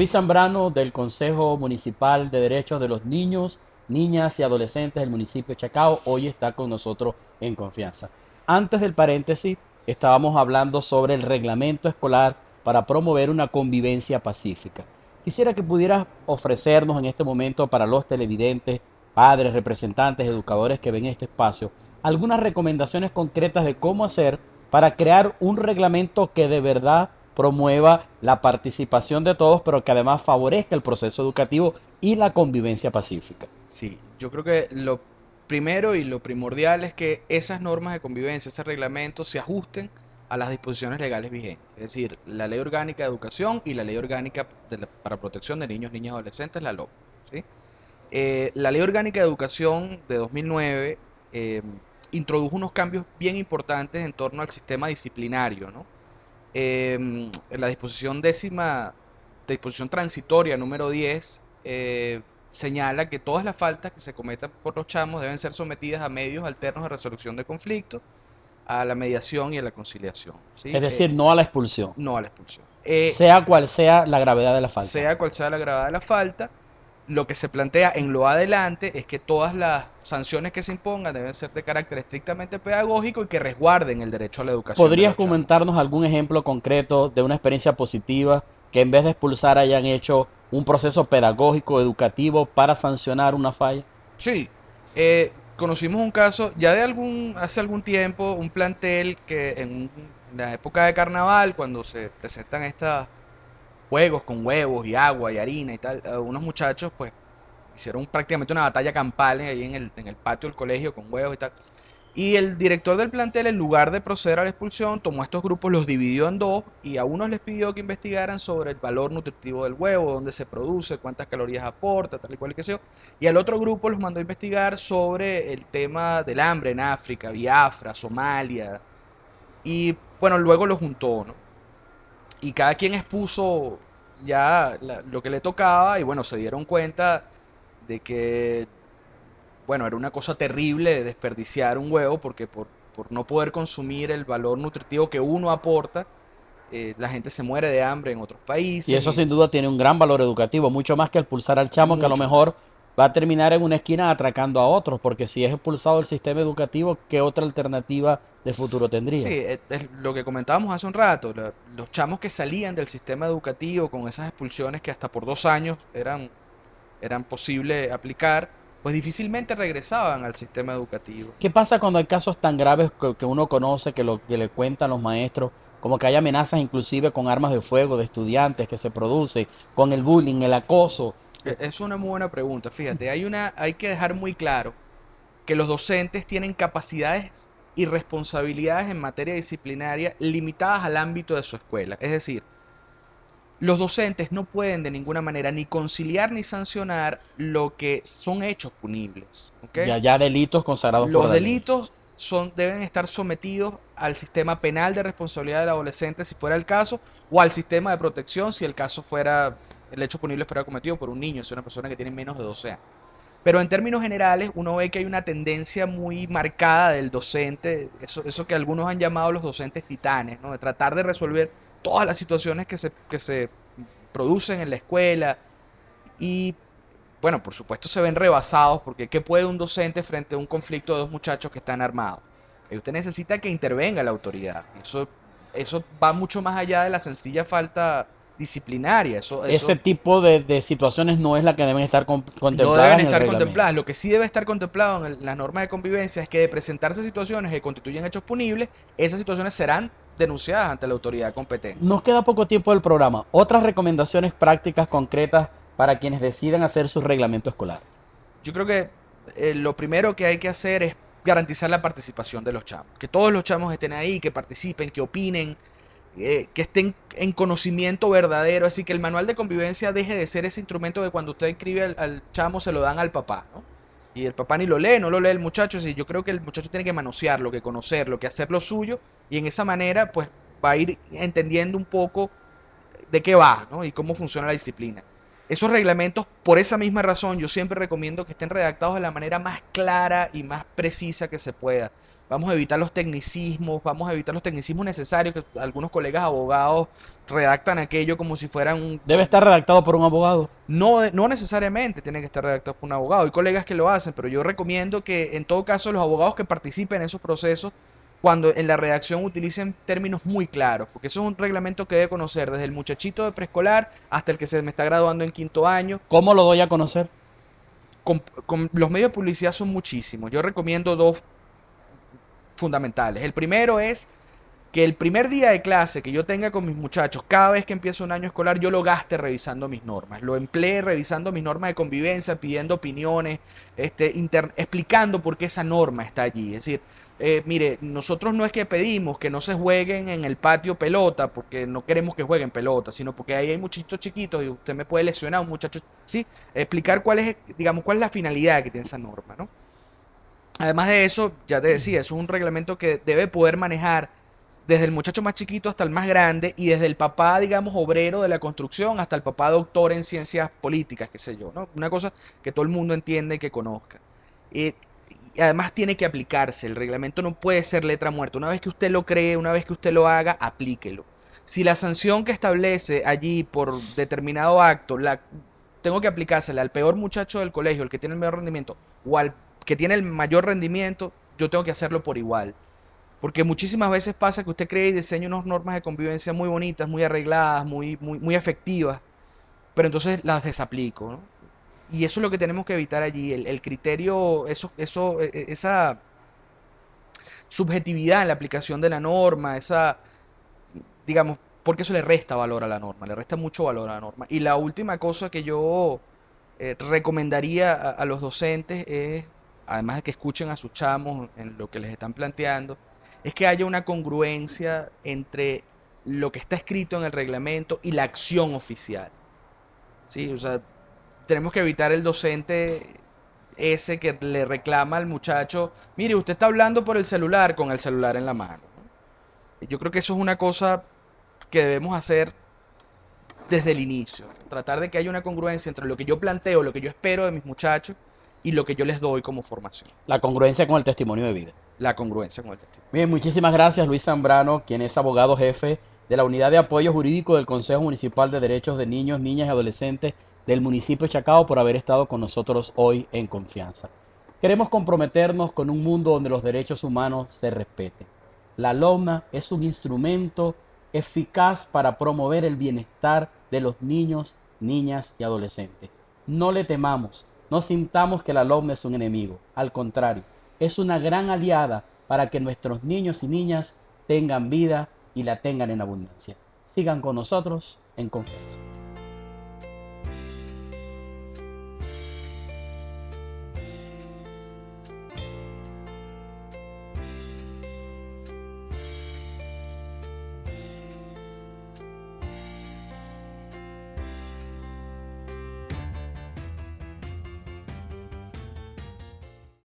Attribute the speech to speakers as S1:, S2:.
S1: Luis Zambrano del Consejo Municipal de Derechos de los Niños, Niñas y Adolescentes del municipio de Chacao, hoy está con nosotros en confianza. Antes del paréntesis, estábamos hablando sobre el reglamento escolar para promover una convivencia pacífica. Quisiera que pudieras ofrecernos en este momento para los televidentes, padres, representantes, educadores que ven este espacio, algunas recomendaciones concretas de cómo hacer para crear un reglamento que de verdad promueva la participación de todos, pero que además favorezca el proceso educativo y la convivencia pacífica.
S2: Sí, yo creo que lo primero y lo primordial es que esas normas de convivencia, ese reglamento, se ajusten a las disposiciones legales vigentes. Es decir, la Ley Orgánica de Educación y la Ley Orgánica para Protección de Niños, Niñas y Adolescentes, la LOP. ¿Sí? La Ley Orgánica de Educación de 2009 eh, introdujo unos cambios bien importantes en torno al sistema disciplinario, ¿no? En la disposición transitoria número 10, señala que todas las faltas que se cometan por los chamos deben ser sometidas a medios alternos de resolución de conflictos, a la mediación y a la conciliación, ¿sí?
S1: Es decir, no a la expulsión,
S2: No a la expulsión.
S1: sea cual sea la gravedad de la falta.
S2: Sea cual sea la gravedad de la falta, lo que se plantea en lo adelante es que todas las sanciones que se impongan deben ser de carácter estrictamente pedagógico y que resguarden el derecho a la educación de
S1: ¿Podrías
S2: los chamos.
S1: comentarnos algún ejemplo concreto de una experiencia positiva que en vez de expulsar hayan hecho un proceso pedagógico, educativo para sancionar una falla?
S2: Sí, conocimos un caso ya hace algún tiempo, un plantel que en la época de carnaval, cuando se presentan estos juegos con huevos y agua y harina y tal, unos muchachos pues hicieron prácticamente una batalla campal ahí en el patio del colegio con huevos y tal. Y el director del plantel, en lugar de proceder a la expulsión, tomó a estos grupos, los dividió en dos y a unos les pidió que investigaran sobre el valor nutritivo del huevo, dónde se produce, cuántas calorías aporta, tal y cual y que sea. Y al otro grupo los mandó a investigar sobre el tema del hambre en África, Biafra, Somalia. Y bueno, luego los juntó, ¿no? Y cada quien expuso ya lo que le tocaba y bueno, se dieron cuenta de que bueno, era una cosa terrible desperdiciar un huevo porque por no poder consumir el valor nutritivo que uno aporta, la gente se muere de hambre en otros
S1: Y
S2: países
S1: eso
S2: y
S1: sin duda tiene un gran valor educativo, mucho más que expulsar al chamo que a lo
S2: mucho más.
S1: mejor va a terminar en una esquina atracando a otros, porque si es expulsado del sistema educativo, ¿qué otra alternativa de futuro
S2: Sí,
S1: tendría?
S2: es lo que comentábamos hace un rato, los chamos que salían del sistema educativo con esas expulsiones que hasta por 2 años eran posible aplicar, pues difícilmente regresaban al sistema educativo.
S1: ¿Qué pasa cuando hay casos tan graves que uno conoce, que lo que le cuentan los maestros, como que hay amenazas inclusive con armas de fuego de estudiantes que se produce, con el bullying, el acoso?
S2: Es una muy buena pregunta, fíjate, hay que dejar muy claro que los docentes tienen capacidades y responsabilidades en materia disciplinaria limitadas al ámbito de su escuela. Es decir, los docentes no pueden de ninguna manera ni conciliar ni sancionar lo que son hechos punibles. ¿Ok?
S1: Ya delitos consagrados por
S2: Los
S1: la ley.
S2: delitos deben estar sometidos al sistema penal de responsabilidad del adolescente si fuera el caso, o al sistema de protección si el hecho punible fuera cometido por un niño, si es una persona que tiene menos de 12 años. Pero en términos generales, uno ve que hay una tendencia muy marcada del docente, eso que algunos han llamado los docentes titanes, ¿no? De tratar de resolver todas las situaciones que se producen en la escuela. Y bueno, por supuesto se ven rebasados porque ¿qué puede un docente frente a un conflicto de dos muchachos que están armados? Usted necesita que intervenga la autoridad. Eso va mucho más allá de la sencilla falta disciplinaria.
S1: Ese
S2: Eso
S1: tipo de situaciones no es la que deben estar
S2: no deben
S1: contempladas en el
S2: estar contempladas.
S1: reglamento.
S2: Lo que sí debe estar contemplado en las normas de convivencia es que de presentarse situaciones que constituyen hechos punibles, esas situaciones serán denunciadas ante la autoridad competente.
S1: Nos queda poco tiempo del programa. Otras recomendaciones prácticas concretas para quienes decidan hacer su reglamento escolar.
S2: Yo creo que lo primero que hay que hacer es garantizar la participación de los chamos. Que todos los chamos estén ahí, que participen, que opinen, que estén en conocimiento verdadero. Así que el manual de convivencia deje de ser ese instrumento que cuando usted escribe al chamo se lo dan al papá, ¿no? Y el papá ni lo lee, no lo lee el muchacho. Así, yo creo que el muchacho tiene que manosearlo, que conocerlo, que hacer lo suyo. Y en esa manera, pues va a ir entendiendo un poco de qué va, ¿no? Y cómo funciona la disciplina. esos reglamentos, por esa misma razón, yo siempre recomiendo que estén redactados de la manera más clara y más precisa que se pueda. Vamos a evitar los tecnicismos necesarios que algunos colegas abogados redactan aquello como si fueran
S1: Debe estar redactado por un abogado.
S2: no, no necesariamente tiene que estar redactado por un abogado. Hay colegas que lo hacen, pero yo recomiendo que en todo caso los abogados que participen en esos procesos, cuando en la redacción utilicen términos muy claros, porque eso es un reglamento que debe conocer desde el muchachito de preescolar hasta el que se me está graduando en quinto año.
S1: ¿Cómo lo doy a conocer?
S2: Con los medios de publicidad son muchísimos. Yo recomiendo dos fundamentales. El primero es que el primer día de clase que yo tenga con mis muchachos, cada vez que empiece un año escolar, yo lo gaste revisando mis normas. Lo emplee revisando mis normas de convivencia, pidiendo opiniones, explicando por qué esa norma está allí. Es decir, mire, nosotros no es que pedimos que no se jueguen en el patio pelota, porque no queremos que jueguen pelota, sino porque ahí hay muchachitos chiquitos y usted me puede lesionar a un muchacho, ¿sí? Explicar cuál es, digamos, cuál es la finalidad que tiene esa norma, ¿no? Además de eso, ya te decía, eso es un reglamento que debe poder manejar desde el muchacho más chiquito hasta el más grande y desde el papá, digamos, obrero de la construcción hasta el papá doctor en ciencias políticas, qué sé yo, ¿no? Una cosa que todo el mundo entiende y que conozca. Eh, y además tiene que aplicarse, el reglamento no puede ser letra muerta. Una vez que usted lo cree, una vez que usted lo haga, aplíquelo. Si la sanción que establece allí por determinado acto tengo que aplicársela al peor muchacho del colegio, el que tiene el mejor rendimiento, o al que tiene el mayor rendimiento, yo tengo que hacerlo por igual. Porque muchísimas veces pasa que usted crea y diseña unas normas de convivencia muy bonitas, muy arregladas, muy efectivas, pero entonces las desaplico, ¿no? Y eso es lo que tenemos que evitar allí, el criterio, esa subjetividad en la aplicación de la norma, digamos, porque eso le resta valor a la norma, le resta mucho valor a la norma. Y la última cosa que yo recomendaría a los docentes es, además de que escuchen a sus chamos en lo que les están planteando, es que haya una congruencia entre lo que está escrito en el reglamento y la acción oficial. ¿Sí? O sea, tenemos que evitar el docente ese que le reclama al muchacho, mire, usted está hablando por el celular con el celular en la mano, ¿no? Yo creo que eso es una cosa que debemos hacer desde el inicio. Tratar de que haya una congruencia entre lo que yo planteo, lo que yo espero de mis muchachos y lo que yo les doy como formación.
S1: La congruencia con el testimonio de vida.
S2: La congruencia con el testimonio.
S1: Bien, muchísimas gracias Luis Zambrano, quien es abogado jefe de la Unidad de Apoyo Jurídico del Consejo Municipal de Derechos de Niños, Niñas y Adolescentes del municipio de Chacao, por haber estado con nosotros hoy en Confianza. Queremos comprometernos con un mundo donde los derechos humanos se respeten. La LOMNA es un instrumento eficaz para promover el bienestar de los niños, niñas y adolescentes. No le temamos, no sintamos que la LOMNA es un enemigo. Al contrario, es una gran aliada para que nuestros niños y niñas tengan vida y la tengan en abundancia. Sigan con nosotros en Confianza.